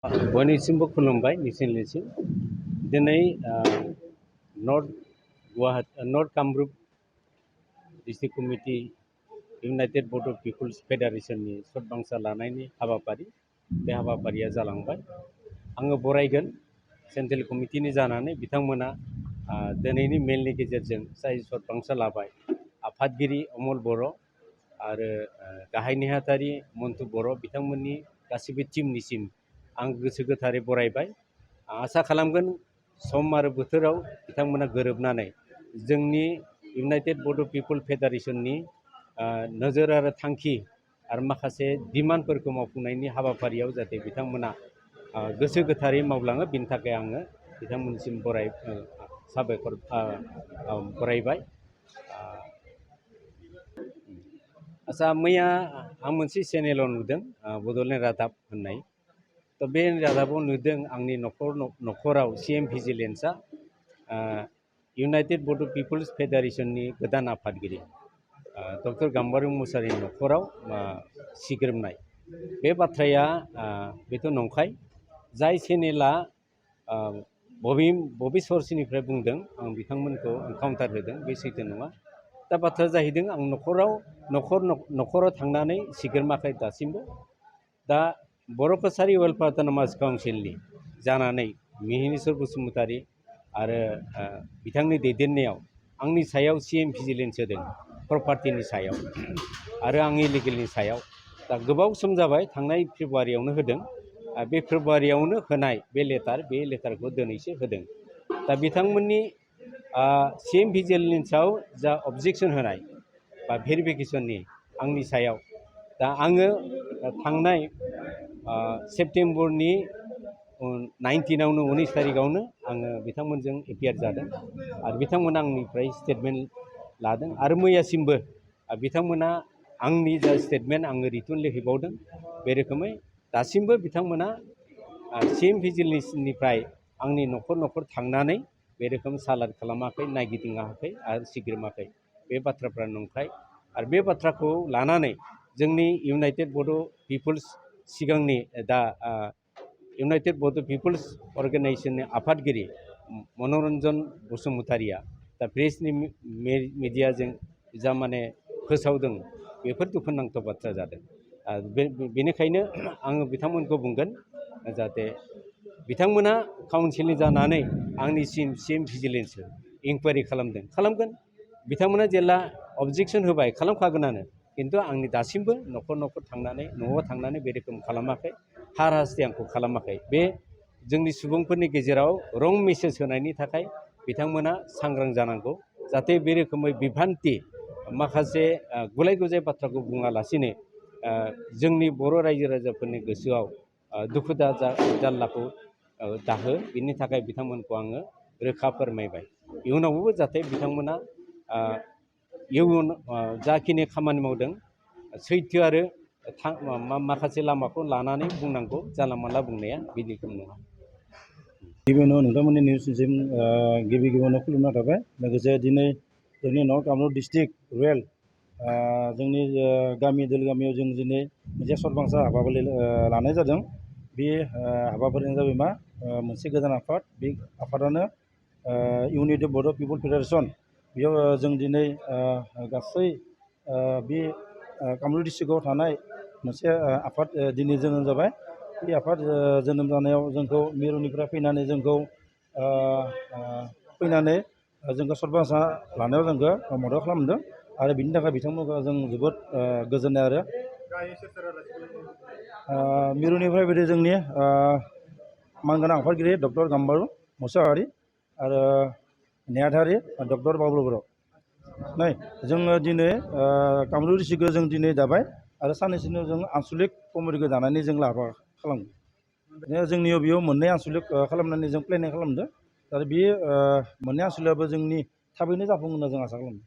बयनिसिमबो खुलुमबाय नोंसोरनिसिम दिनै north Kamrup district committee United बड' पिपल्स फेडारेशननि सदबांसा लानायनि हाबाफारि बे हाबाफारिया जालांबाय। आङो बरायगोन सेन्ट्रेल कमिटिनि जानानै बिथांमोना दिनैनि मेलनि गेजेरजों जाय सदबांसा लाबाय आफादगिरि अमल बर' आरो गाहाय नेहाथारि मन्टु बर' बिथांमोननि गासिबो टीमनिसिम आं गोसो गोथारै बरायबाय। आसा खालामगोन सम आरो बोथोराव बिथांमोना गोरोबनानै जोंनि इउनाइटेड बड' पिपल फेडारेशननि नोजोर आरो थांखि आरो माखासे डिमान्डफोरखौ मावफुंनायनि हाबाफारियाव जाहाथे बिथांमोना गोसो गोथारै मावलाङो बिनि थाखाय आङो बिथांमोननिसिम साबायखर बरायबाय। आच्चा मैया आं मोनसे चेनेलाव नुदों बड'लेण्ड रादाब होननाय। तो बे रादाबाव नुदों आंनि न'खराव CM भिजिलेन्सआ इउनाइटेड बड' पिपल्स फेडारेशननि गोदान आफादगिरि डक्टर गाम्बारु मुसाहारिनि न'खराव सिग्रोमनाय बे बाथ्राया बेथ' नंखाय। जाय चेनेला बबे सर्सनिफ्राय बुंदों आं बिथांमोनखौ काउन्टार होदों, बे सैथो नङा। दा बाथ्राया जाहैदों आं न'खराव थांनानै सिग्रोमाखै दासिमबो। दा बर' कछारी वेलफेयार अट'नमास काउन्सिलनि जानानै मिहिनीश्वर बसुमतारी आरो बिथांनि दैदेननायाव आंनि सायाव CM भिजिलेन्स होदों प्रपार्टिनि सायाव आरो आंनि लिगेलनि सायाव। दा गोबाव सम जाबाय, थांनाय फेब्रुवारियावनो होदों। बे फेब्रुवारियावनो होनाय बे लेटारखौ दिनैसो होदों। दा बिथांमोननि CM भिजिलेन्सआव जा अबजेक्सन होनाय बा भेरिफिकेसननि आंनि सायाव, दा आङो थांनाय सेप्टेम्बरनि 19आवनो 19 तारिखआवनो आङो बिथांमोनजों एपियार जादों आरो बिथांमोना आंनिफ्राय स्टेटमेन्ट लादों आरो मैयासिमबो बिथांमोना आंनि जा स्टेटमेन्ट आङो रिटर्न लिरहैबावदों। बे रोखोमै दासिमबो बिथांमोना CM भिजिलेन्सनिफ्राय आंनि न'खर थांनानै बे रोखोम सालान खालामाखै, नायगिदिङाखै आरो सिग्रोमाखै। बे बाथ्राफ्रा नंखाय आरो बे बाथ्राखौ लानानै जोंनि इउनाइटेड बड' पिपल्स सिगांनि दा इउनाइटेड बड' पिपल्स अर्गेनाइजेसननि आफादगिरि मनरन्जन बसुमतारीया दा प्रेसनि मिडियाजों जा माने फोसावदों बेफोर दुखुनांथाव बाथ्रा जादों। बेनिखायनो आङो बिथांमोनखौ बुंगोन जाहाथे बिथांमोना काउन्सिलनि जानानै आंनिसिम CM भिजिलेन्स इनकुवारि खालामगोन। बिथांमोना जेला अबजेक्सन होबाय खालामखागोनानो, खिन्थु आंनि दासिमबो न'खर थांनानै न'आव थांनानै बे रोखोम खालामाखै, हाराहास्ति आंखौ खालामाखै। बे जोंनि सुबुंफोरनि गेजेराव रं मेसेज होनायनि थाखाय बिथांमोना सांग्रां जानांगौ, जाहाथे बे रोखोमै बिभान्थि माखासे गुलाय गुजाय बाथ्राखौ बुङालासिनो जोंनि बर' रायजो राजाफोरनि गोसोआव दुखु जारलाखौ दाहो। बिनि थाखाय बिथांमोनखौ आङो रोखा फोरमायबाय। इयुनावबो जाहाथे बिथांमोना जाखिनि खामानि मावदों सैथो आरो माखासे लामाखौ लानानै बुंनांगौ, जानला मानला बुंनाया बिदिखौ नङा। गिबियावनो नोंथांमोननि निउससिम गिबियावनो खुलुमना थाबाय। लोगोसे दिनै जोंनि नर्थ कामरुप डिस्ट्रिक्ट रुरेल जोंनि गामियाव जों दिनै मोनसे सदबांसा हाबाफारि लानाय जादों। बे हाबाफारियानो जाबाय मा मोनसे गोदान आफाद, बे आफादानो इउनाइटेड बड' पिपल फेडारेसन। बेयाव जों दिनै गासै बे कामरुप डिस्ट्रिक्टआव थानाय मोनसे आफाद दिनै जोनोम जाबाय। बे आफाद जोनोम जानायाव जोंखौ मिरुनिफ्राय फैनानै जोंखौ सदबांसा लानायाव जोंखौ मदद खालामदों आरो बिनि थाखाय बिथांमोनखौ जों जोबोद गोजोननाय आरो मिरुनिफ्राय फैदों जोंनि मानगोनां आफादगिरि डक्टर गाम्बारु मुसाहारि आरो नेहाथारि डक्टर बाबुल बर'। जोङो दिनै कामरुप डिस्ट्रिक्टखौ जों दिनै दाबाय आरो साननैसोनि जों आनसलिक कमिटिखौ दानानै जों लाहार फाहार खालामगोन। जोंनियाव बेयाव मोननै आनसलिक खालामनानै जों प्लेनिं खालामदों आरो बे मोननै आनसलिकआबो जोंनि थाबैनो जाफुंगोन होनना जों आसा खालामदों।